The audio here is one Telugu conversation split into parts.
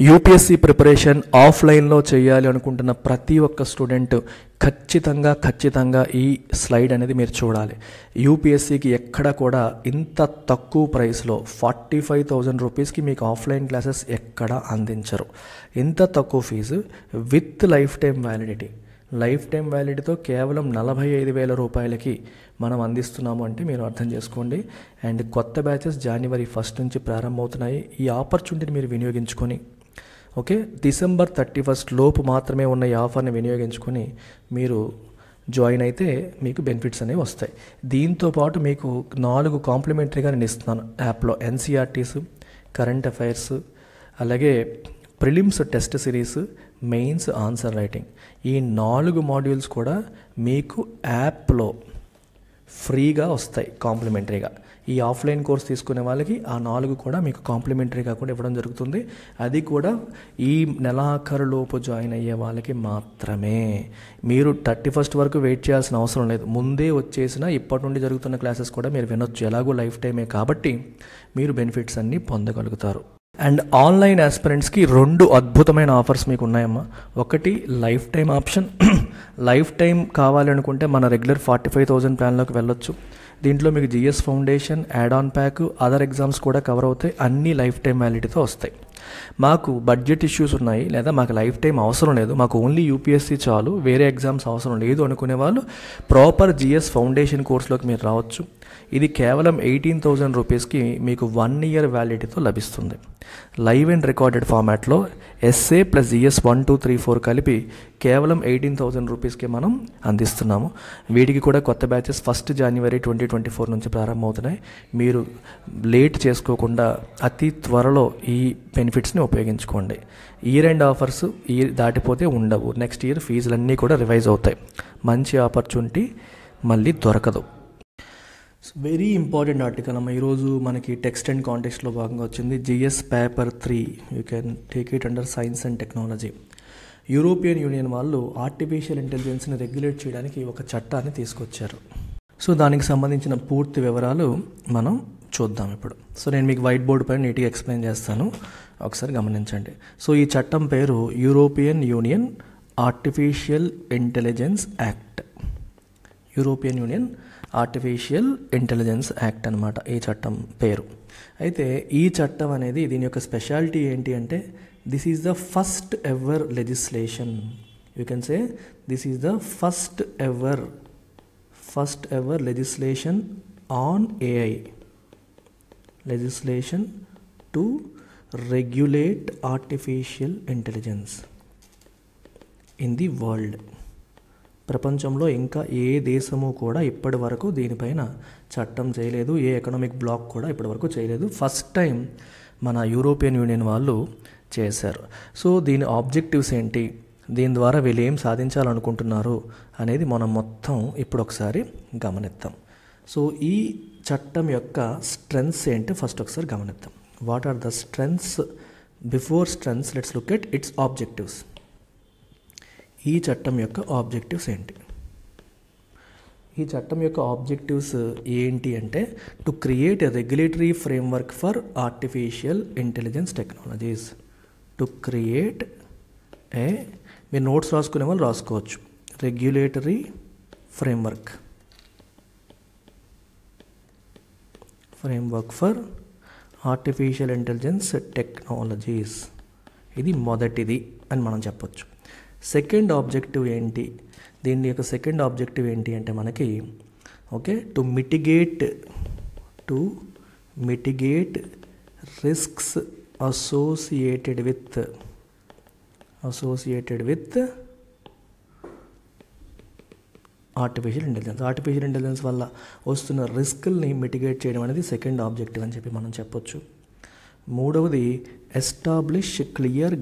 యూపీఎస్సీ ప్రిపరేషన్ ఆఫ్లైన్లో చేయాలి అనుకుంటున్న ప్రతి ఒక్క స్టూడెంట్ ఖచ్చితంగా ఈ స్లైడ్ అనేది మీరు చూడాలి. యూపీఎస్సీకి ఎక్కడ కూడా ఇంత తక్కువ ప్రైస్లో 45,000 రూపీస్కి మీకు ఆఫ్లైన్ క్లాసెస్ ఎక్కడ అందించరు. ఇంత తక్కువ ఫీజు విత్ లైఫ్ టైం వ్యాలిడిటీతో కేవలం 45,000 రూపాయలకి మనం అందిస్తున్నాము అంటే మీరు అర్థం చేసుకోండి. అండ్ కొత్త బ్యాచెస్ January 1 నుంచి ప్రారంభమవుతున్నాయి. ఈ ఆపర్చునిటీని మీరు వినియోగించుకొని ఓకే December 31 లోపు మాత్రమే ఉన్న ఈ ఆఫర్ని వినియోగించుకొని మీరు జాయిన్ అయితే మీకు బెనిఫిట్స్ అనేవి వస్తాయి. దీంతో పాటు మీకు 4 కాంప్లిమెంటరీగా నేను ఇస్తున్నాను యాప్లో. ఎన్సీఆర్టీస్, కరెంట్ అఫైర్స్, అలాగే prelims test series, mains answer writing, ఈ 4 మాడ్యూల్స్ కూడా మీకు యాప్లో ఫ్రీగా వస్తాయి కాంప్లిమెంటరీగా. ఈ ఆఫ్లైన్ కోర్స్ తీసుకునే వాళ్ళకి ఆ 4 కూడా మీకు కాంప్లిమెంటరీగా కూడా ఇవ్వడం జరుగుతుంది. అది కూడా ఈ నెలాఖరులోపు జాయిన్ అయ్యే వాళ్ళకి మాత్రమే. మీరు 31 వరకు వెయిట్ చేయాల్సిన అవసరం లేదు. ముందే వచ్చేసిన ఇప్పటి నుండి జరుగుతున్న క్లాసెస్ కూడా మీరు వినొచ్చు. ఎలాగో లైఫ్ టైమే కాబట్టి మీరు బెనిఫిట్స్ అన్నీ పొందగలుగుతారు. అండ్ ఆన్లైన్ ఆస్పిరెంట్స్కి 2 అద్భుతమైన ఆఫర్స్ మీకు ఉన్నాయమ్మా. ఒకటి lifetime option. Lifetime కావాలనుకుంటే మన రెగ్యులర్ 45,000 ప్లాన్లోకి వెళ్ళొచ్చు. దీంట్లో మీకు GS foundation, add on pack, other exams కూడా కవర్ అవుతాయి. అన్నీ లైఫ్ టైం వ్యాలిడిటీతో వస్తాయి. మాకు బడ్జెట్ ఇష్యూస్ ఉన్నాయి, లేదా మాకు లైఫ్ టైం అవసరం లేదు, మాకు ఓన్లీ యూపీఎస్సీ చాలు, వేరే ఎగ్జామ్స్ అవసరం లేదు అనుకునే వాళ్ళు ప్రాపర్ జిఎస్ ఫౌండేషన్ కోర్సులోకి మీరు రావచ్చు. ఇది కేవలం 18,000 రూపీస్కి మీకు 1 ఇయర్ వ్యాలిడిటీతో లభిస్తుంది. లైవ్ అండ్ రికార్డెడ్ ఫార్మాట్లో ఎస్ఏ ప్లస్ జిఎస్ 1, 2, 3, 4 కలిపి కేవలం 18,000 రూపీస్కి మనం అందిస్తున్నాము. వీటికి కూడా కొత్త బ్యాచెస్ 1 January 2024 నుంచి ప్రారంభమవుతున్నాయి. మీరు లేట్ చేసుకోకుండా అతి త్వరలో ఈ బెనిఫిట్స్ని ఉపయోగించుకోండి. ఇయర్ ఎండ్ ఆఫర్స్ ఇయర్ దాటిపోతే ఉండవు. నెక్స్ట్ ఇయర్ ఫీజులన్నీ కూడా రివైజ్ అవుతాయి. మంచి ఆపర్చునిటీ మళ్ళీ దొరకదు. వెరీ ఇంపార్టెంట్ ఆర్టికల్ అమ్మ. ఈరోజు మనకి టెక్స్ట్ అండ్ కాంటెక్స్ట్లో భాగంగా వచ్చింది. GS paper 3, you can take it under science and technology. European Union వాళ్ళు ఆర్టిఫిషియల్ ఇంటెలిజెన్స్ని రెగ్యులేట్ చేయడానికి ఒక చట్టాన్ని తీసుకొచ్చారు. సో దానికి సంబంధించిన పూర్తి వివరాలు మనం చూద్దాం ఇప్పుడు. సో నేను మీకు వైట్ బోర్డు పైన నీట్గా ఎక్స్ప్లెయిన్ చేస్తాను, ఒకసారి గమనించండి. సో ఈ చట్టం పేరు European union artificial intelligence act. European union artificial intelligence act అనమాట ఈ చట్టం పేరు. అయితే ఈ చట్టం అనేది దీని యొక్క స్పెషాలిటీ ఏంటి అంటే this is the first ever legislation. You can say this is the first ever legislation on AI, legislation to regulate artificial intelligence in the world. ప్రపంచంలో ఇంకా ఏ దేశము కూడా ఇప్పటి వరకు దీనిపైన చట్టం చేయలేదు. ఏ ఎకనామిక్ బ్లాక్ కూడా ఇప్పటి వరకు చేయలేదు. ఫస్ట్ టైం మన యూరోపియన్ యూనియన్ వాళ్ళు చేశారు. సో దీని ఆబ్జెక్టివ్స్ ఏంటి, దీని ద్వారా వీళ్ళు ఏం సాధించాలనుకుంటున్నారు అనేది మనం మొత్తం ఇప్పుడు ఒకసారి గమనిద్దాం. సో ఈ చట్టం యొక్క స్ట్రెంగ్స్ ఏంటి ఫస్ట్ ఒకసారి గమనిద్దాం. What are the strengths? Before strengths let's look at its objectives. ఈ చట్టం యొక్క ఆబ్జెక్టివ్స్ ఏంటి? ఈ చట్టం యొక్క ఆబ్జెక్టివ్స్ ఏంటి అంటే to create a regulatory framework for artificial intelligence technologies. To create a, మీరు నోట్స్ రాసుకునే వాళ్ళు రాసుకోవచ్చు, regulatory framework for artificial intelligence technologies. ఇది మొదటిది అని మనం చెప్పొచ్చు. సెకండ్ ఆబ్జెక్టివ్ ఏంటి? దీని యొక్క సెకండ్ ఆబ్జెక్టివ్ ఏంటి అంటే మనకి okay to mitigate risks associated with artificial intelligence వల్ల వస్తున్న రిస్క్ని మిటిగేట్ చేయడం అనేది సెకండ్ ఆబ్జెక్టివ్ అని చెప్పి మనం చెప్పొచ్చు. మూడవది ఎస్టాబ్లిష్ క్లియర్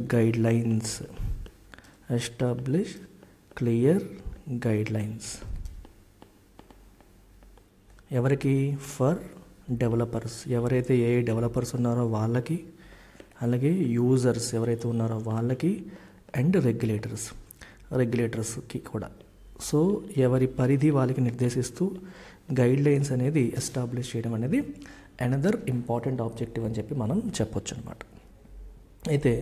గైడ్లైన్స్. ఎవరికి? For developers. ఎవరైతే ఏ డెవలపర్స్ ఉన్నారో వాళ్ళకి, అలాగే యూజర్స్ ఎవరైతే ఉన్నారో వాళ్ళకి, అండ్ రెగ్యులేటర్స్కి కూడా. సో ఎవరి పరిధి వాళ్ళకి నిర్దేశిస్తూ గైడ్లైన్స్ అనేది ఎస్టాబ్లిష్ చేయడం అనేది అనదర్ ఇంపార్టెంట్ ఆబ్జెక్టివ్ అని చెప్పి మనం చెప్పొచ్చు అనమాట. అయితే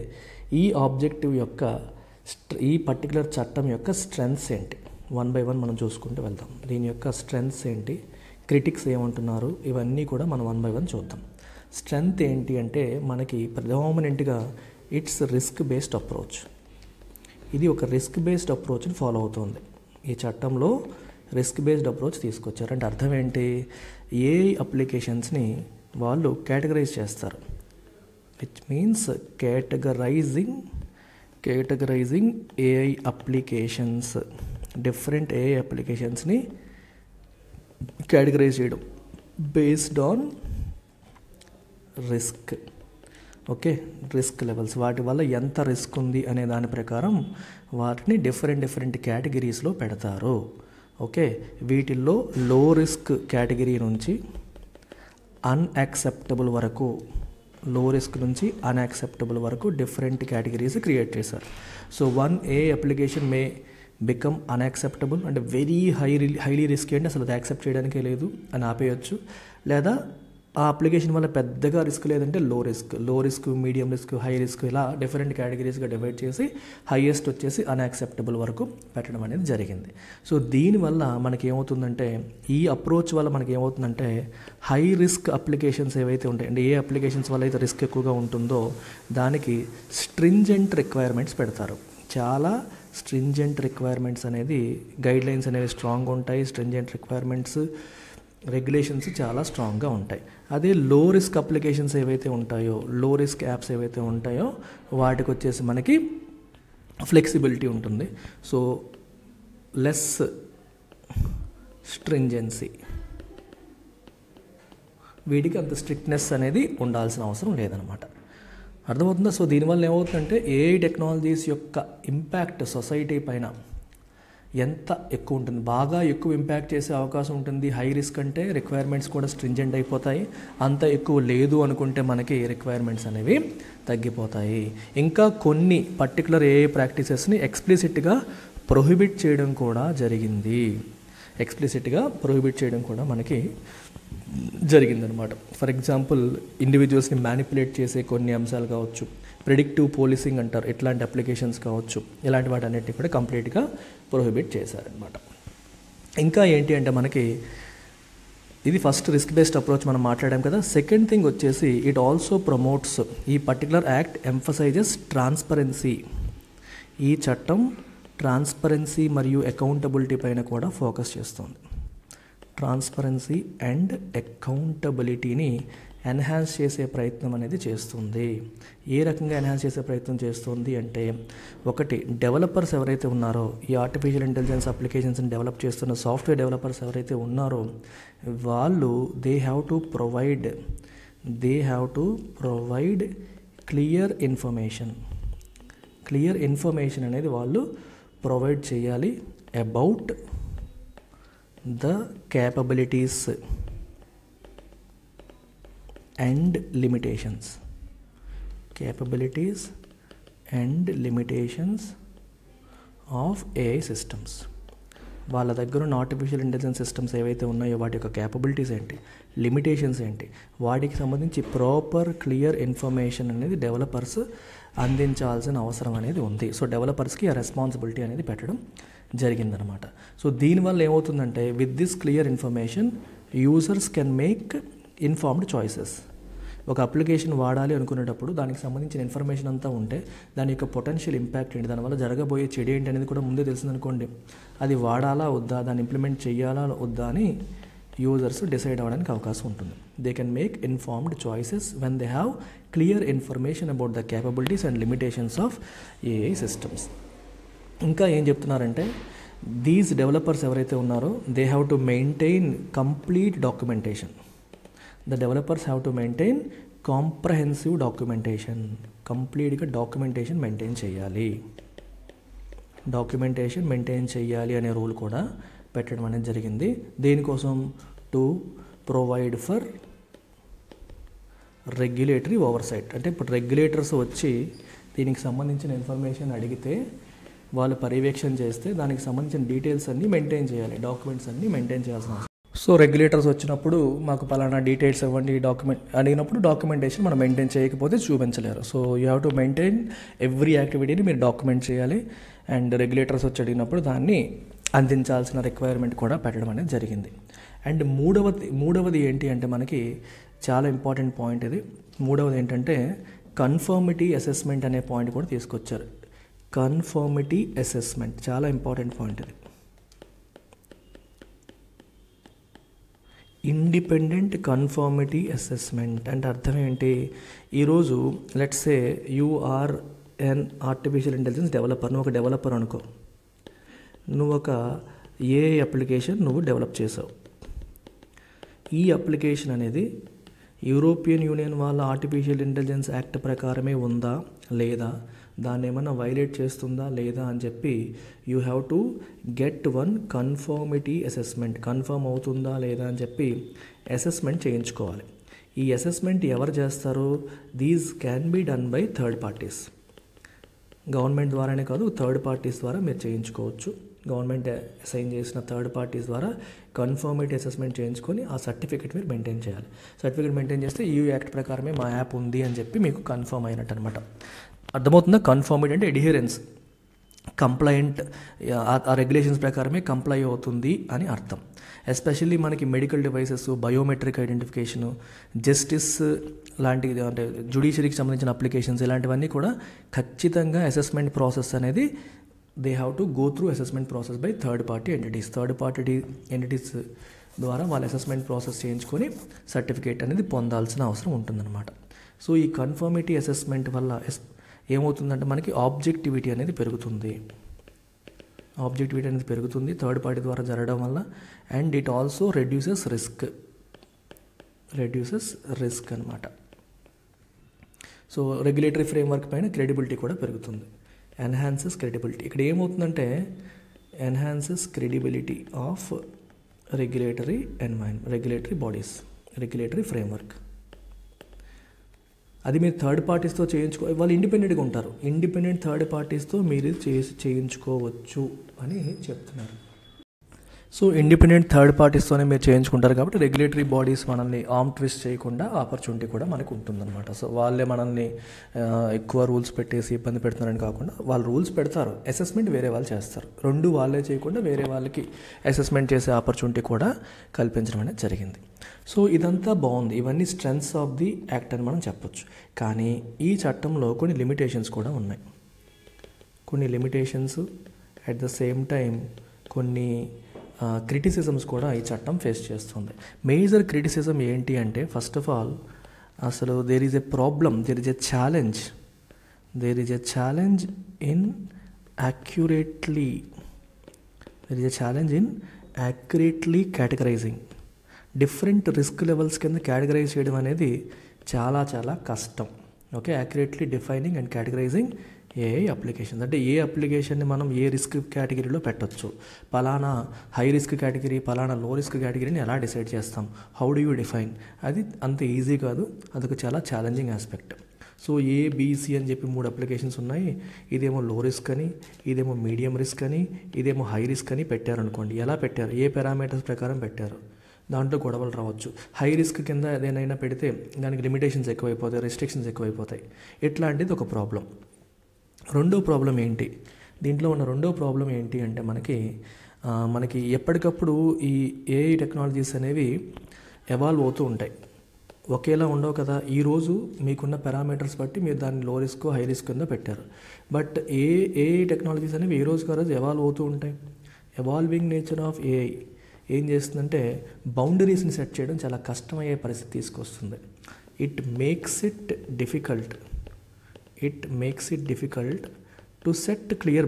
ఈ ఆబ్జెక్టివ్ యొక్క ఈ పర్టికులర్ చట్టం యొక్క స్ట్రెంగ్త్స్ ఏంటి, వన్ బై వన్ మనం చూసుకుంటూ వెళ్దాం. దీని యొక్క స్ట్రెంగ్త్స్ ఏంటి, క్రిటిక్స్ ఏమంటున్నారు, ఇవన్నీ కూడా మనం వన్ బై వన్ చూద్దాం. స్ట్రెంగ్త్ ఏంటి అంటే మనకి ప్రిడామినెంట్గా ఇట్స్ రిస్క్ బేస్డ్ అప్రోచ్. ఇది ఒక రిస్క్ బేస్డ్ అప్రోచ్ని ఫాలో అవుతుంది. ఈ చట్టంలో రిస్క్ బేస్డ్ అప్రోచ్ తీసుకొచ్చారు. అంటే అర్థం ఏంటి, ఏఐ అప్లికేషన్స్ని వాళ్ళు కేటగరైజ్ చేస్తారు. Which means categorising AI applications, different AI అప్లికేషన్స్ని కేటగరైజ్ చేయడం based on risk. Okay, risk levels, వాటి వల్ల ఎంత రిస్క్ ఉంది అనే దాని ప్రకారం వాటిని డిఫరెంట్ కేటగిరీస్లో పెడతారు. ఓకే, వీటిల్లో లో రిస్క్ కేటగిరీ నుంచి అన్యాక్సెప్టబుల్ వరకు, లో రిస్క్ నుంచి అన్యాక్సెప్టబుల్ వరకు డిఫరెంట్ కేటగిరీస్ క్రియేట్ చేశారు. సో వన్ ఏ అప్లికేషన్ మే బికమ్ అన్యాక్సెప్టబుల్, అంటే వెరీ హైలీ రిస్క్ అంటే అసలు అది యాక్సెప్ట్ చేయడానికే లేదు అని ఆపేయచ్చు. లేదా ఆ అప్లికేషన్ వల్ల పెద్దగా రిస్క్ లేదంటే లో risk, medium risk, high risk, ఇలా డిఫరెంట్ కేటగిరీస్గా డివైడ్ చేసి హైయెస్ట్ వచ్చేసి అన్యాక్సెప్టబుల్ వరకు పెట్టడం అనేది జరిగింది. సో దీనివల్ల మనకి ఏమవుతుందంటే, ఈ అప్రోచ్ వల్ల మనకి ఏమవుతుందంటే హై రిస్క్ అప్లికేషన్స్ ఏవైతే ఉంటాయి, అంటే ఏ అప్లికేషన్స్ వల్ల అయితే రిస్క్ ఎక్కువగా ఉంటుందో దానికి స్ట్రింజెంట్ రిక్వైర్మెంట్స్ పెడతారు. చాలా స్ట్రింజెంట్ రిక్వైర్మెంట్స్ అనేది, గైడ్ లైన్స్ అనేవి స్ట్రాంగ్గా ఉంటాయి. స్ట్రింజెంట్ రిక్వైర్మెంట్స్, రెగ్యులేషన్స్ చాలా స్ట్రాంగ్గా ఉంటాయి. అదే లో రిస్క్ అప్లికేషన్స్ ఏవైతే ఉంటాయో, లో రిస్క్ యాప్స్ ఏవైతే ఉంటాయో వాటికి వచ్చేసి మనకి ఫ్లెక్సిబిలిటీ ఉంటుంది. సో లెస్ స్ట్రింజెన్సీ, వీటికి అంత స్ట్రిక్ట్నెస్ అనేది ఉండాల్సిన అవసరం లేదనమాట. అర్థమవుతుందా? సో దీనివల్ల ఏమవుతుందంటే ఏఐ టెక్నాలజీస్ యొక్క ఇంపాక్ట్ సొసైటీ పైన ఎంత ఎక్కువ ఉంటుంది, బాగా ఎక్కువ ఇంపాక్ట్ చేసే అవకాశం ఉంటుంది. హై రిస్క్ అంటే రిక్వైర్మెంట్స్ కూడా స్ట్రింజెంట్ అయిపోతాయి. అంత ఎక్కువ లేదు అనుకుంటే మనకి రిక్వైర్మెంట్స్ అనేవి తగ్గిపోతాయి. ఇంకా కొన్ని పర్టికులర్ ఏఐ ప్రాక్టీసెస్ని ఎక్స్ప్లిసిట్గా ప్రొహిబిట్ చేయడం కూడా జరిగింది. మనకి జరిగిందనమాట. ఫర్ ఎగ్జాంపుల్ ఇండివిజువల్స్ని మ్యానిపులేట్ చేసే కొన్ని అంశాలు కావచ్చు, ప్రిడిక్టివ్ పోలీసింగ్ అంటారు, ఇట్లాంటి అప్లికేషన్స్ కావచ్చు, ఇలాంటి వాటి అన్నిటిని కూడా కంప్లీట్గా ప్రొహిబిట్ చేశారనమాట. ఇంకా ఏంటి అంటే మనకి ఇది ఫస్ట్ రిస్క్ బేస్డ్ అప్రోచ్ మనం మాట్లాడాం కదా. సెకండ్ థింగ్ వచ్చేసి ఇట్ ఆల్సో ప్రమోట్స్, ఈ పర్టికులర్ యాక్ట్ ఎంఫసైజెస్ ట్రాన్స్పరెన్సీ. ఈ చట్టం ట్రాన్స్పరెన్సీ మరియు అకౌంటబిలిటీ పైన కూడా ఫోకస్ చేస్తుంది. ట్రాన్స్పరెన్సీ అండ్ అకౌంటబిలిటీని ఎన్హాన్స్ చేసే ప్రయత్నం అనేది చేస్తుంది. ఏ రకంగా ఎన్హాన్స్ చేసే ప్రయత్నం చేస్తుంది అంటే, ఒకటి, డెవలపర్స్ ఎవరైతే ఉన్నారో, ఈ ఆర్టిఫిషియల్ ఇంటెలిజెన్స్ అప్లికేషన్స్ని డెవలప్ చేస్తున్న సాఫ్ట్వేర్ డెవలపర్స్ ఎవరైతే ఉన్నారో వాళ్ళు they have to provide clear information అనేది వాళ్ళు ప్రొవైడ్ చేయాలి about the capabilities and limitations of AI systems. వాళ్ళ దగ్గర ఉన్న ఆర్టిఫిషియల్ ఇంటెలిజెన్స్ సిస్టమ్స్ ఏవైతే ఉన్నాయో వాటి యొక్క క్యాపబిలిటీస్ ఏంటి, లిమిటేషన్స్ ఏంటి, వాటికి సంబంధించి ప్రాపర్ క్లియర్ ఇన్ఫర్మేషన్ అనేది డెవలపర్స్ అందించాల్సిన అవసరం అనేది ఉంది. సో డెవలపర్స్కి ఆ రెస్పాన్సిబిలిటీ అనేది పెట్టడం జరిగిందనమాట. సో దీనివల్ల ఏమవుతుందంటే, with this clear information users can make informed choices. ఒక అప్లికేషన్ వాడాలి అనుకునేటప్పుడు దానికి సంబంధించిన ఇన్ఫర్మేషన్ అంతా ఉంటే దాని యొక్క పొటెన్షియల్ ఇంపాక్ట్ ఏంటి, దానివల్ల జరగబోయే చెడు ఏంటి అనేది కూడా ముందే తెలిసిందనుకోండి, అది వాడాలా వద్దా, దాన్ని ఇంప్లిమెంట్ చేయాలా వద్దా అని యూజర్స్ డిసైడ్ అవ్వడానికి అవకాశం ఉంటుంది. They can make informed choices when they have clear information about the capabilities and limitations of AI systems. ఇంకా ఏం చెప్తున్నారంటే, దీస్ డెవలపర్స్ ఎవరైతే ఉన్నారో they have to maintain complete documentation. The developers have to maintain comprehensive documentation. కంప్లీట్గా డాక్యుమెంటేషన్ మెయింటైన్ చేయాలి అనే రూల్ కూడా పెట్టడం అనేది జరిగింది. దేనికోసం? To provide for regulatory oversight. అంటే ఇప్పుడు రెగ్యులేటర్స్ వచ్చి దీనికి సంబంధించిన ఇన్ఫర్మేషన్ అడిగితే వాళ్ళు పర్యవేక్షణ చేస్తే దానికి సంబంధించిన డీటెయిల్స్ అన్నీ మెయింటైన్ చేయాలి, డాక్యుమెంట్స్ అన్నీ మెయింటైన్ చేయాల్సిన అవసరం. సో రెగ్యులేటర్స్ వచ్చినప్పుడు మాకు పలానా డీటెయిల్స్ ఇవ్వండి డాక్యుమెంట్ అడిగినప్పుడు డాక్యుమెంటేషన్ మనం మెయింటైన్ చేయకపోతే చూపించలేరు. So you have to maintain every యాక్టివిటీని మీరు డాక్యుమెంట్ చేయాలి. అండ్ రెగ్యులేటర్స్ వచ్చి అడిగినప్పుడు దాన్ని అందించాల్సిన రిక్వైర్మెంట్ కూడా పెట్టడం అనేది జరిగింది. అండ్ మూడవది ఏంటి అంటే మనకి చాలా ఇంపార్టెంట్ పాయింట్ ఇది. మూడవది ఏంటంటే కన్ఫర్మిటీ అసెస్మెంట్ అనే పాయింట్ కూడా తీసుకొచ్చారు. కన్ఫర్మిటీ అసెస్మెంట్ చాలా ఇంపార్టెంట్ పాయింట్ ఇది. ఇండిపెండెంట్ కన్ఫర్మిటీ అసెస్మెంట్ అంటే అర్థం ఏంటి? ఈరోజు let's say you are an artificial intelligence developer. నువ్వు ఒక డెవలపర్ అనుకో. నువ్వు ఒక ఏఐ అప్లికేషన్ నువ్వు డెవలప్ చేసావు. ఈ అప్లికేషన్ అనేది యూరోపియన్ యూనియన్ వాళ్ళ ఆర్టిఫిషియల్ ఇంటెలిజెన్స్ యాక్ట్ ప్రకారమే ఉందా లేదా, దాన్ని ఏమన్నా వైలేట్ చేస్తుందా లేదా అని చెప్పి you have to get one conformity assessment. Confirm అవుతుందా లేదా అని చెప్పి అసెస్మెంట్ చేయించుకోవాలి. ఈ అసెస్మెంట్ ఎవరు చేస్తారు? These can be done by third parties. Government ద్వారానే కాదు, థర్డ్ పార్టీస్ ద్వారా మీరు చేయించుకోవచ్చు. గవర్నమెంట్ అసైన్ చేసిన థర్డ్ పార్టీస్ ద్వారా కన్ఫర్మిటీ అసెస్మెంట్ చేయించుకొని ఆ సర్టిఫికేట్ మీరు మెయింటైన్ చేయాలి. సర్టిఫికేట్ మెయింటైన్ చేస్తే ఈ యాక్ట్ ప్రకారమే మా యాప్ ఉంది అని చెప్పి మీకు కన్ఫర్మ్ అయినట్టు అనమాట. అర్థమవుతుందా? కన్ఫర్మిటీ అంటే ఎడిహిరెన్స్, కంప్లైంట్, ఆ రెగ్యులేషన్స్ ప్రకారమే కంప్లై అవుతుంది అని అర్థం. ఎస్పెషల్లీ మనకి medical devices, biometric identification, justice లాంటి అంటే జ్యుడిషియరీకి సంబంధించిన అప్లికేషన్స్ ఇలాంటివన్నీ కూడా ఖచ్చితంగా అసెస్మెంట్ ప్రాసెస్ అనేది they have to go through assessment process by third party entities. Third party entities ద్వారా వాళ్ళ అసెస్మెంట్ ప్రాసెస్ చేయించుకొని సర్టిఫికేట్ అనేది పొందాల్సిన అవసరం ఉంటుందన్నమాట. సో ఈ కన్ఫర్మిటీ అసెస్మెంట్ వల్ల ఏమవుతుందంటే మనకి ఆబ్జెక్టివిటీ అనేది పెరుగుతుంది. ఆబ్జెక్టివిటీ అనేది పెరుగుతుంది థర్డ్ పార్టీ ద్వారా జరగడం వల్ల. And it also reduces risk అనమాట. సో రెగ్యులేటరీ ఫ్రేమ్వర్క్ పైన క్రెడిబిలిటీ కూడా పెరుగుతుంది. Enhances credibility. ఇక్కడ ఏమవుతుందంటే enhances credibility of regulatory bodies, regulatory framework. అది మీరు థర్డ్ పార్టీస్తో వాళ్ళు ఇండిపెండెంట్గా ఉంటారు. ఇండిపెండెంట్ థర్డ్ పార్టీస్తో మీరు చేయించుకోవచ్చు అని చెప్తున్నారు. సో ఇండిపెండెంట్ థర్డ్ పార్టీస్తోనే మీరు చేయించుకుంటారు కాబట్టి రెగ్యులేటరీ బాడీస్ మనల్ని ఆర్మ్ ట్విస్ట్ చేయకుండా ఆపర్చునిటీ కూడా మనకు ఉంటుందన్నమాట. సో వాళ్ళే మనల్ని ఎక్కువ రూల్స్ పెట్టేసి ఇబ్బంది పెడుతున్నారని కాకుండా వాళ్ళు రూల్స్ పెడతారు, అసెస్మెంట్ వేరే వాళ్ళు చేస్తారు. రెండు వాళ్ళే చేయకుండా వేరే వాళ్ళకి అసెస్మెంట్ చేసే ఆపర్చునిటీ కూడా కల్పించడం అనేది జరిగింది. సో ఇదంతా బాగుంది. ఇవన్నీ స్ట్రెంగ్త్స్ ఆఫ్ ది యాక్ట్ అని మనం చెప్పొచ్చు. కానీ ఈ చట్టంలో కొన్ని లిమిటేషన్స్ కూడా ఉన్నాయి. కొన్ని limitations at the same time కొన్ని క్రిటిసిజమ్స్ కూడా ఈ చట్టం ఫేస్ చేస్తుంది. మేజర్ క్రిటిసిజం ఏంటి అంటే ఫస్ట్ ఆఫ్ ఆల్ అసలు there is a problem, there is a challenge in accurately categorising. Different risk levels కింద కేటగరైజ్ చేయడం అనేది చాలా చాలా కష్టం. Okay, accurately defining and categorising AI applications. అంటే ఏ అప్లికేషన్ని మనం ఏ రిస్క్ కేటగిరీలో పెట్టవచ్చు, పలానా హై రిస్క్ కేటగిరీ, పలానా లో రిస్క్ కేటగిరీని ఎలా డిసైడ్ చేస్తాం, హౌ డు యూ డిఫైన్? అది అంత ఈజీ కాదు, అదొక చాలా ఛాలెంజింగ్ ఆస్పెక్ట్. సో ఏబిసి అని చెప్పి 3 అప్లికేషన్స్ ఉన్నాయి. ఇదేమో లో రిస్క్ అని, ఇదేమో మీడియం రిస్క్ అని, ఇదేమో హై రిస్క్ అని పెట్టారనుకోండి. ఎలా పెట్టారు? ఏ పారామీటర్స్ ప్రకారం పెట్టారు? దాంట్లో గొడవలు రావచ్చు. హై రిస్క్ కింద ఏదైనా పెడితే దానికి లిమిటేషన్స్ ఎక్కువైపోతాయి, రెస్ట్రిక్షన్స్ ఎక్కువైపోతాయి. ఇట్లాంటిది ఒక ప్రాబ్లం. రెండో ప్రాబ్లం ఏంటి? దీంట్లో ఉన్న రెండో ప్రాబ్లం ఏంటి అంటే మనకి ఎప్పటికప్పుడు ఈ ఏఐ టెక్నాలజీస్ అనేవి ఎవాల్వ్ అవుతూ ఉంటాయి, ఒకేలా ఉండవు కదా. ఈరోజు మీకున్న పారామీటర్స్ బట్టి మీరు దాన్ని లో రిస్క్ హై రిస్క్ కింద పెట్టారు. బట్ ఏఐ టెక్నాలజీస్ అనేవి ఏ రోజుకి ఆ రోజు ఎవాల్వ్ అవుతూ ఉంటాయి. ఎవాల్వింగ్ నేచర్ ఆఫ్ ఏఐ ఏం చేస్తుందంటే బౌండరీస్ని సెట్ చేయడం చాలా కష్టమయ్యే పరిస్థితి తీసుకొస్తుంది. It makes it difficult to set clear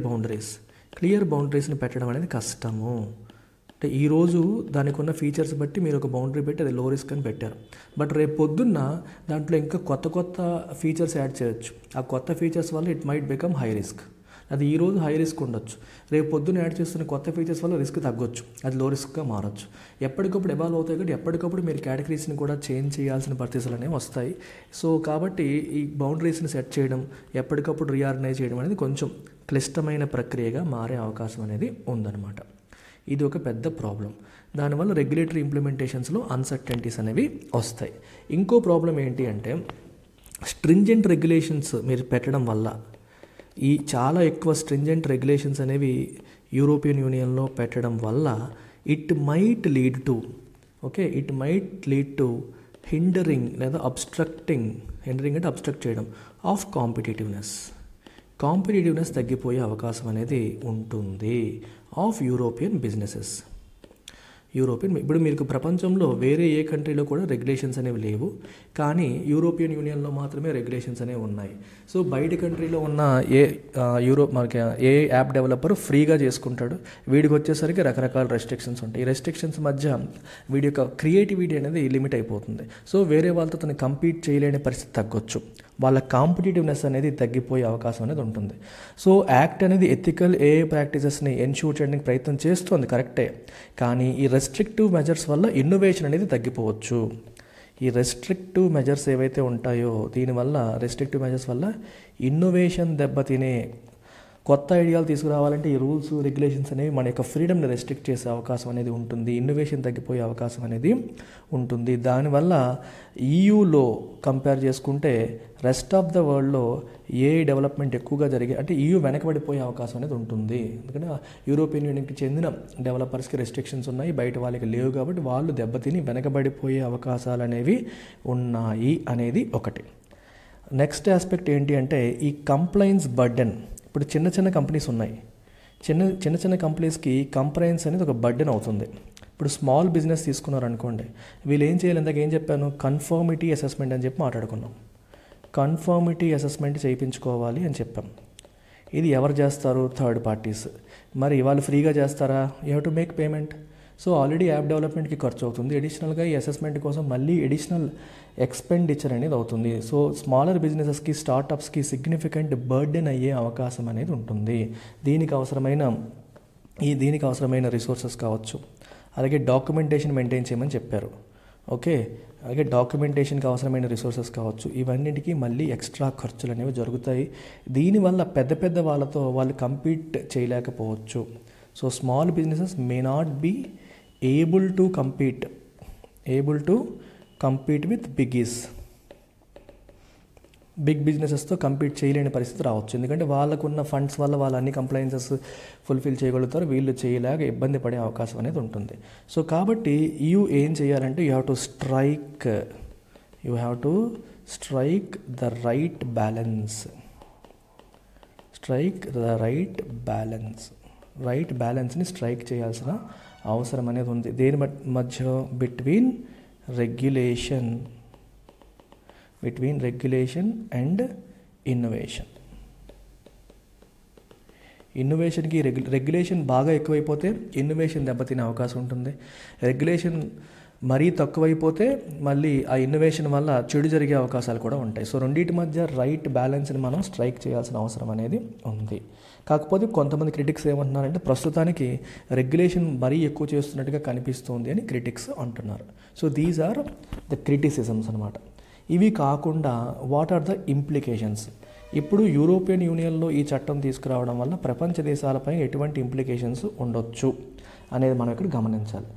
బౌండరీస్ని పెట్టడం అనేది కష్టము. అంటే ఈరోజు దానికి ఉన్న ఫీచర్స్ బట్టి మీరు ఒక బౌండరీ పెట్టి అది లో రిస్క్ అని పెట్టారు. బట్ రేపు పొద్దున్న దాంట్లో ఇంకా కొత్త ఫీచర్స్ యాడ్ చేయొచ్చు. ఆ కొత్త ఫీచర్స్ వల్ల it might become high risk. అది ఈరోజు హై రిస్క్ ఉండొచ్చు, రేపు పొద్దున్న యాడ్ చేస్తున్న కొత్త ఫీచర్స్ వల్ల రిస్క్ తగ్గొచ్చు, అది లో రిస్క్గా మారచ్చు. ఎప్పటికప్పుడు ఎవాల్వ్ అవుతాయి కాబట్టి ఎప్పటికప్పుడు మీరు కేటగిరీస్ని కూడా చేంజ్ చేయాల్సిన పరిస్థితులు అనేవి వస్తాయి. సో కాబట్టి ఈ బౌండరీస్ని సెట్ చేయడం, ఎప్పటికప్పుడు రీఆర్గనైజ్ చేయడం అనేది కొంచెం క్లిష్టమైన ప్రక్రియగా మారే అవకాశం అనేది ఉందన్నమాట. ఇది ఒక పెద్ద ప్రాబ్లం. దానివల్ల రెగ్యులేటరీ ఇంప్లిమెంటేషన్స్లో అన్సర్టెంటీస్ అనేవి వస్తాయి. ఇంకో ప్రాబ్లం ఏంటి అంటే స్ట్రింజెంట్ రెగ్యులేషన్స్ మీరు పెట్టడం వల్ల, ఈ చాలా ఎక్కువ స్ట్రింజెంట్ రెగ్యులేషన్స్ అనేవి యూరోపియన్ యూనియన్లో పెట్టడం వల్ల it might lead to hindering లేదా అబ్స్ట్రక్టింగ్ అంటే అబ్స్ట్రక్ట్ చేయడం ఆఫ్ కాంపిటేటివ్నెస్ తగ్గిపోయే అవకాశం అనేది ఉంటుంది ఆఫ్ యూరోపియన్ బిజినెసెస్. ఇప్పుడు మీకు ప్రపంచంలో వేరే ఏ కంట్రీలో కూడా రెగ్యులేషన్స్ అనేవి లేవు, కానీ యూరోపియన్ యూనియన్లో మాత్రమే రెగ్యులేషన్స్ అనేవి ఉన్నాయి. సో బయట కంట్రీలో ఉన్న మనకి ఏ యాప్ డెవలపర్ ఫ్రీగా చేసుకుంటాడు, వీడికి వచ్చేసరికి రకరకాల రెస్ట్రిక్షన్స్ ఉంటాయి. ఈ రెస్ట్రిక్షన్స్ మధ్య వీడి యొక్క క్రియేటివిటీ అనేది లిమిట్ అయిపోతుంది. సో వేరే వాళ్ళతో తను కంపీట్ చేయలేని పరిస్థితి తగ్గొచ్చు, వాళ్ళ కాంపిటేటివ్నెస్ అనేది తగ్గిపోయే అవకాశం అనేది ఉంటుంది. సో యాక్ట్ అనేది ఎథికల్ ఏ ప్రాక్టీసెస్ని ఎన్షూర్ చేయడానికి ప్రయత్నం చేస్తుంది, కరెక్టే, కానీ ఈ రెస్ట్రిక్టివ్ మెజర్స్ వల్ల ఇన్నోవేషన్ అనేది తగ్గిపోవచ్చు. ఈ రెస్ట్రిక్టివ్ మెజర్స్ ఏవైతే ఉంటాయో దీనివల్ల రెస్ట్రిక్టివ్ మెజర్స్ వల్ల ఇన్నోవేషన్ దెబ్బతినే, కొత్త ఐడియాలు తీసుకురావాలంటే ఈ రూల్స్ రెగ్యులేషన్స్ అనేవి మన యొక్క ఫ్రీడమ్ని రెస్ట్రిక్ట్ చేసే అవకాశం అనేది ఉంటుంది, ఇన్నోవేషన్ తగ్గిపోయే అవకాశం అనేది ఉంటుంది. దానివల్ల ఈయూలో కంపేర్ చేసుకుంటే రెస్ట్ ఆఫ్ ద వరల్డ్లో ఏ డెవలప్మెంట్ ఎక్కువగా జరిగే అంటే ఈయూ వెనకబడిపోయే అవకాశం అనేది ఉంటుంది. ఎందుకంటే యూరోపియన్ యూనియన్కి చెందిన డెవలపర్స్కి రెస్ట్రిక్షన్స్ ఉన్నాయి, బయట వాళ్ళకి లేవు, కాబట్టి వాళ్ళు దెబ్బతిని వెనకబడిపోయే అవకాశాలు అనేవి ఉన్నాయి అనేది ఒకటి. నెక్స్ట్ ఆస్పెక్ట్ ఏంటి అంటే ఈ కంప్లైన్స్ బర్డెన్. ఇప్పుడు చిన్న చిన్న కంపెనీస్ ఉన్నాయి, చిన్న కంపెనీస్కి కంప్లైన్స్ అనేది ఒక బర్డెన్ అవుతుంది. ఇప్పుడు స్మాల్ బిజినెస్ తీసుకున్నారు అనుకోండి, వీళ్ళు ఏం చేయాలి, ఇందాక ఏం చెప్పాను, కన్ఫర్మిటీ అసెస్మెంట్ అని చెప్పి మాట్లాడుకున్నాం. కన్ఫర్మిటీ అసెస్మెంట్ చేయించుకోవాలి అని చెప్పాం. ఇది ఎవరు చేస్తారు, థర్డ్ పార్టీస్. మరి వాళ్ళు ఫ్రీగా చేస్తారా, you have to make payment. So already app డెవలప్మెంట్కి ఖర్చు అవుతుంది, అడిషనల్గా ఈ అసెస్మెంట్ కోసం మళ్ళీ అడిషనల్ ఎక్స్పెండిచర్ అనేది అవుతుంది. సో స్మాలర్ బిజినెసెస్కి స్టార్టప్స్కి సిగ్నిఫికెంట్ బర్డెన్ అయ్యే అవకాశం అనేది ఉంటుంది. దీనికి అవసరమైన రిసోర్సెస్ కావచ్చు, అలాగే డాక్యుమెంటేషన్ మెయింటైన్ చేయమని చెప్పారు. ఓకే, అలాగే డాక్యుమెంటేషన్కి అవసరమైన రిసోర్సెస్ కావచ్చు, ఇవన్నిటికీ మళ్ళీ ఎక్స్ట్రా ఖర్చులు అనేవి జరుగుతాయి. దీనివల్ల పెద్ద వాళ్ళతో వాళ్ళు కంపీట్ చేయలేకపోవచ్చు. So small businesses may not be able to compete with big బిజినెసెస్తో కంపీట్ చేయలేని పరిస్థితి రావచ్చు. ఎందుకంటే వాళ్ళకున్న ఫండ్స్ వల్ల వాళ్ళు అన్ని కంప్లైన్సెస్ ఫుల్ఫిల్ చేయగలుగుతారు, వీళ్ళు చేయలేక ఇబ్బంది పడే అవకాశం అనేది ఉంటుంది. సో కాబట్టి ఏం చేయాలంటే you have to strike the right బ్యాలెన్స్ని స్ట్రైక్ చేయాల్సిన అవసరం అనేది ఉంది. దేని మధ్య బిట్వీన్ రెగ్యులేషన్ అండ్ ఇన్నోవేషన్కి రెగ్యులేషన్ బాగా ఎక్కువైపోతే ఇన్నోవేషన్ దెబ్బతినే అవకాశం ఉంటుంది. రెగ్యులేషన్ మరీ తక్కువైపోతే మళ్ళీ ఆ ఇన్నోవేషన్ వల్ల చెడు జరిగే అవకాశాలు కూడా ఉంటాయి. సో రెండింటి మధ్య రైట్ బ్యాలెన్స్ని మనం స్ట్రైక్ చేయాల్సిన అవసరం అనేది ఉంది. కాకపోతే కొంతమంది క్రిటిక్స్ ఏమంటున్నారంటే ప్రస్తుతానికి రెగ్యులేషన్ మరీ ఎక్కువ చేస్తున్నట్టుగా కనిపిస్తుంది అని క్రిటిక్స్ అంటున్నారు. So these are the criticisms అనమాట. ఇవి కాకుండా వాట్ ఆర్ ద ఇంప్లికేషన్స్? ఇప్పుడు యూరోపియన్ యూనియన్లో ఈ చట్టం తీసుకురావడం వల్ల ప్రపంచ దేశాలపై ఎటువంటి ఇంప్లికేషన్స్ ఉండొచ్చు అనేది మనం ఇక్కడ గమనించాలి.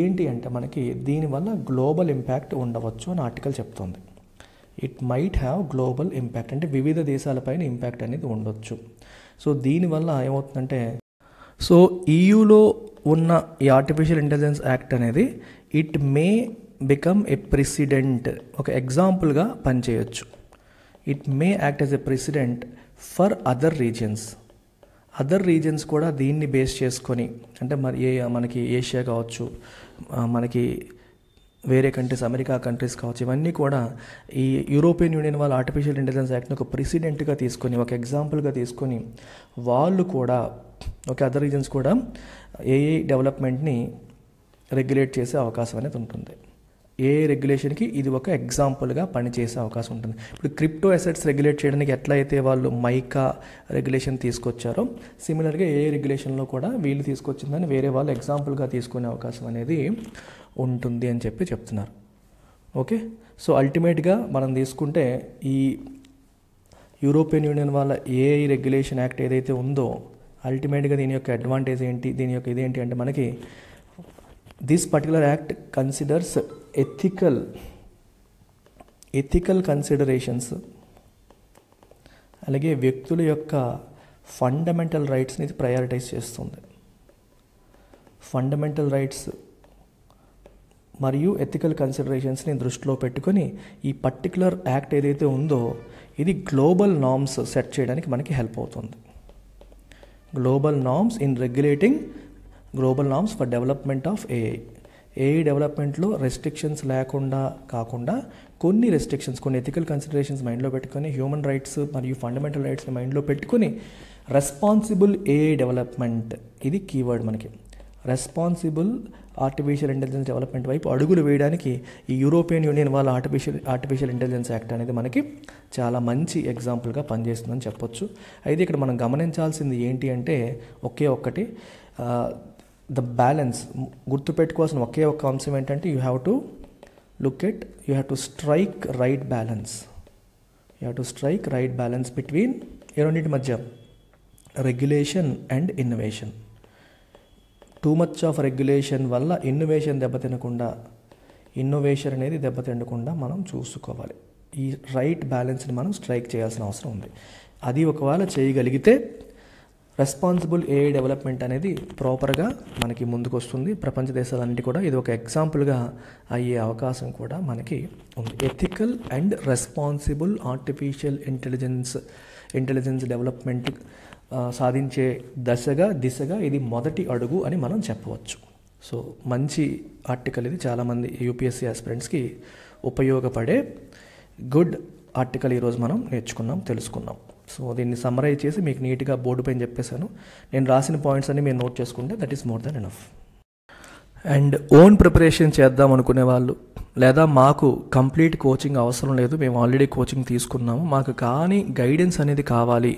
ఏంటి అంటే మనకి దీనివల్ల గ్లోబల్ ఇంపాక్ట్ ఉండవచ్చు అని ఆర్టికల్ చెప్తోంది. It might have global impact అంటే వివిధ దేశాలపైన ఇంపాక్ట్ అనేది ఉండొచ్చు. సో దీనివల్ల ఏమవుతుందంటే ఈయూలో ఉన్న ఈ ఆర్టిఫిషియల్ ఇంటెలిజెన్స్ యాక్ట్ అనేది it may become a precedent, ఒక ఎగ్జాంపుల్గా పనిచేయచ్చు. It may act as a precedent for other reasons కూడా దీన్ని బేస్ చేసుకొని, అంటే మనకి ఏషియా కావచ్చు, మనకి వేరే కంట్రీస్, అమెరికా కంట్రీస్ కావచ్చు, ఇవన్నీ కూడా ఈ యూరోపియన్ యూనియన్ వాళ్ళు ఆర్టిఫిషియల్ ఇంటెలిజెన్స్ యాక్ట్ని ఒక ప్రెసిడెంట్గా తీసుకొని, ఒక ఎగ్జాంపుల్గా తీసుకొని వాళ్ళు కూడా అదర్ రీజన్స్ కూడా ఏఐ డెవలప్మెంట్ని రెగ్యులేట్ చేసే అవకాశం అనేది ఉంటుంది. ఏ రెగ్యులేషన్కి ఇది ఒక ఎగ్జాంపుల్గా పనిచేసే అవకాశం ఉంటుంది. ఇప్పుడు క్రిప్టో అసెట్స్ రెగ్యులేట్ చేయడానికి ఎట్లయితే వాళ్ళు మైకా రెగ్యులేషన్ తీసుకొచ్చారో, సిమిలర్గా ఏ రెగ్యులేషన్లో కూడా వీళ్ళు తీసుకొచ్చిందని వేరే వాళ్ళు ఎగ్జాంపుల్గా తీసుకునే అవకాశం అనేది ఉంటుంది అని చెప్తున్నారు. ఓకే, సో అల్టిమేట్గా మనం తీసుకుంటే ఈ యూరోపియన్ యూనియన్ వాళ్ళ ఏఐ రెగ్యులేషన్ యాక్ట్ ఏదైతే ఉందో అల్టిమేట్గా దీని యొక్క అడ్వాంటేజ్ ఏంటి, దీని యొక్క ఇదేంటి అంటే మనకి this particular act considers ethical considerations, అలాగే వ్యక్తుల యొక్క ఫండమెంటల్ రైట్స్ని ఇది ప్రయారిటైజ్ చేస్తుంది. ఫండమెంటల్ రైట్స్ మరియు ఎథికల్ కన్సిడరేషన్స్ని దృష్టిలో పెట్టుకొని ఈ పర్టికులర్ యాక్ట్ ఏదైతే ఉందో ఇది గ్లోబల్ నార్మ్స్ సెట్ చేయడానికి మనకి హెల్ప్ అవుతుంది. Global norms in regulating global norms for development of AI డెవలప్మెంట్లో రెస్ట్రిక్షన్స్ లేకుండా కాకుండా కొన్ని రెస్ట్రిక్షన్స్, కొన్ని ఎథికల్ కన్సిడరేషన్స్ మైండ్లో పెట్టుకొని, హ్యూమన్ రైట్స్ మరియు ఫండమెంటల్ రైట్స్ని మైండ్లో పెట్టుకొని రెస్పాన్సిబుల్ ఏఐ డెవలప్మెంట్, ఇది కీవర్డ్ మనకి. రెస్పాన్సిబుల్ ఆర్టిఫిషియల్ ఇంటెలిజెన్స్ డెవలప్మెంట్ వైపు అడుగులు వేయడానికి ఈ యూరోపియన్ యూనియన్ వాళ్ళ ఆర్టిఫిషియల్ ఇంటెలిజెన్స్ యాక్ట్ అనేది మనకి చాలా మంచి ఎగ్జాంపుల్గా పనిచేస్తుందని చెప్పొచ్చు. అయితే ఇక్కడ మనం గమనించాల్సింది ఏంటి అంటే ఒకే ఒక్కటి, ద బ్యాలెన్స్, గుర్తుపెట్టుకోవాల్సిన ఒకే ఒక్క అంశం ఏంటంటే you have to strike right balance between a రెండింటి మధ్య, regulation and innovation. Too much of regulation వల్ల ఇన్నోవేషన్ అనేది దెబ్బతినకుండా మనం చూసుకోవాలి. ఈ రైట్ బ్యాలెన్స్ని మనం స్ట్రైక్ చేయాల్సిన అవసరం ఉంది. అది ఒకవేళ చేయగలిగితే రెస్పాన్సిబుల్ ఏఐ డెవలప్మెంట్ అనేది ప్రాపర్గా మనకి ముందుకు వస్తుంది. ప్రపంచ దేశాలన్నిటి కూడా ఇది ఒక ఎగ్జాంపుల్గా అయ్యే అవకాశం కూడా మనకి ఉంది. Ethical and responsible artificial intelligence development సాధించే దిశగా ఇది మొదటి అడుగు అని మనం చెప్పవచ్చు. సో మంచి ఆర్టికల్ ఇది, చాలామంది యూపీఎస్సీ ఆస్పిరెంట్స్కి ఉపయోగపడే గుడ్ ఆర్టికల్ ఈరోజు మనం తెలుసుకున్నాం. సో దీన్ని సమ్మరైజ్ చేసి మీకు నీట్గా బోర్డు పైన చెప్పేశాను. నేను రాసిన పాయింట్స్ అన్ని మీరు నోట్ చేసుకుంటే that is more than enough. And own preparation చేద్దాం అనుకునే వాళ్ళు, లేదా మాకు కంప్లీట్ కోచింగ్ అవసరం లేదు, మేము ఆల్రెడీ కోచింగ్ తీసుకున్నాము, మాకు కానీ గైడెన్స్ అనేది కావాలి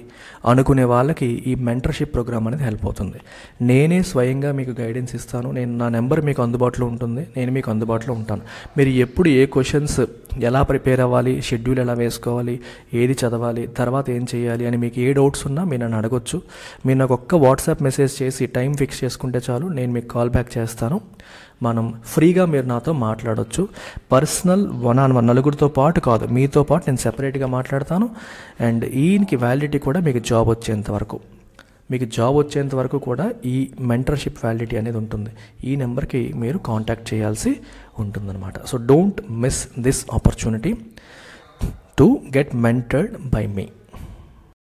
అనుకునే వాళ్ళకి ఈ మెంటర్షిప్ ప్రోగ్రామ్ అనేది హెల్ప్ అవుతుంది. నేనే స్వయంగా మీకు గైడెన్స్ ఇస్తాను. నా నెంబర్ మీకు అందుబాటులో ఉంటుంది, నేను మీకు అందుబాటులో ఉంటాను. మీరు ఎప్పుడు ఏ క్వశ్చన్స్ ఎలా ప్రిపేర్ అవ్వాలి, షెడ్యూల్ ఎలా వేసుకోవాలి, ఏది చదవాలి, తర్వాత ఏం చేయాలి అని మీకు ఏ డౌట్స్ ఉన్నా మీరు నన్ను అడగొచ్చు. మీరు నాకు ఒక్క వాట్సాప్ మెసేజ్ చేసి టైం ఫిక్స్ చేసుకుంటే చాలు, నేను మీకు కాల్ బ్యాక్ చేస్తాను. మనం ఫ్రీగా మీరు నాతో మాట్లాడవచ్చు. పర్సనల్ 1-on-1 నలుగురితో పాటు కాదు, మీతో పాటు నేను సెపరేట్గా మాట్లాడతాను. అండ్ ఈయనకి వ్యాలిడిటీ కూడా మీకు జాబ్ వచ్చేంత వరకు కూడా ఈ మెంటర్షిప్ వ్యాలిడిటీ అనేది ఉంటుంది. ఈ నెంబర్కి మీరు కాంటాక్ట్ చేయాల్సి ఉంటుందన్నమాట. So don't miss this opportunity to get mentored by me.